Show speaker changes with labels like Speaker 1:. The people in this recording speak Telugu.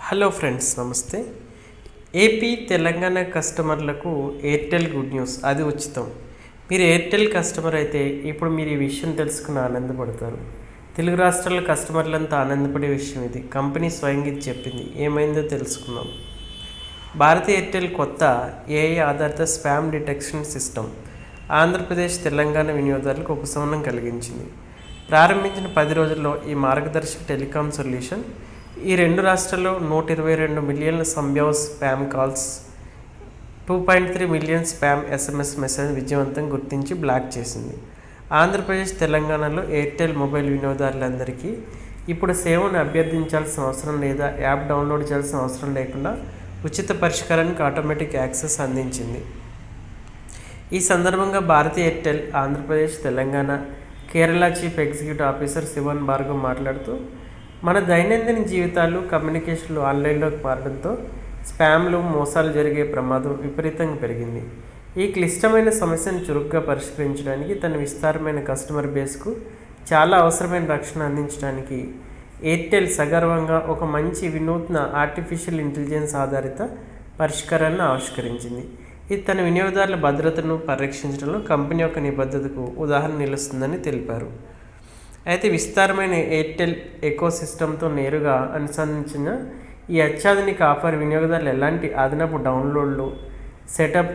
Speaker 1: హలో ఫ్రెండ్స్, నమస్తే. ఏపీ తెలంగాణ కస్టమర్లకు ఎయిర్టెల్ గుడ్ న్యూస్, అది ఉచితం. మీరు ఎయిర్టెల్ కస్టమర్ అయితే ఇప్పుడు మీరు ఈ విషయం తెలుసుకుని ఆనందపడతారు. తెలుగు రాష్ట్రాల కస్టమర్లంతా ఆనందపడే విషయం ఇది. కంపెనీ స్వయంగా ఇది చెప్పింది. ఏమైందో తెలుసుకుందాం. భారతీయ ఎయిర్టెల్ కొత్త ఏఐ ఆధారిత spam detection system Andhra Pradesh, Telangana వినియోగదారులకు ఉపశమనం కలిగించింది. ప్రారంభించిన 10 రోజుల్లో ఈ మార్గదర్శక టెలికాం సొల్యూషన్ ఈ రెండు రాష్ట్రాల్లో 122 మిలియన్ల సంభావ్య spam calls, 2.3 million spam SMS message విజయవంతంగా గుర్తించి బ్లాక్ చేసింది. ఆంధ్రప్రదేశ్, తెలంగాణలో ఎయిర్టెల్ మొబైల్ వినియోగదారులందరికీ ఇప్పుడు సేవను అభ్యర్థించాల్సిన అవసరం లేదా యాప్ డౌన్లోడ్ చేయాల్సిన అవసరం లేకుండా ఉచిత పరిష్కారానికి ఆటోమేటిక్ యాక్సెస్ అందించింది. ఈ సందర్భంగా Bharti Airtel Andhra Pradesh, Telangana, Kerala chief executive officer Shivan Bhargav మాట్లాడుతూ, మన దైనందిన జీవితాలు, కమ్యూనికేషన్లు ఆన్లైన్లోకి మారడంతో స్పామ్లు, మోసాలు జరిగే ప్రమాదం విపరీతంగా పెరిగింది. ఈ క్లిష్టమైన సమస్యను చురుగ్గా పరిష్కరించడానికి, తన విస్తారమైన కస్టమర్ బేస్కు చాలా అవసరమైన రక్షణ అందించడానికి ఎయిర్టెల్ సగర్వంగా ఒక మంచి వినూత్న ఆర్టిఫిషియల్ ఇంటెలిజెన్స్ ఆధారిత పరిష్కారాన్ని ఆవిష్కరించింది. ఇది తన వినియోగదారుల భద్రతను పరిరక్షించడంలో కంపెనీ యొక్క నిబద్ధతకు ఉదాహరణ నిలుస్తుందని తెలిపారు. అయితే విస్తారమైన ఎయిర్టెల్ ఎకోసిస్టమ్తో నేరుగా అనుసంధానించిన ఈ అత్యాధునిక ఆఫర్ వినియోగదారులు ఎలాంటి అదనపు డౌన్లోడ్లు, సెటప్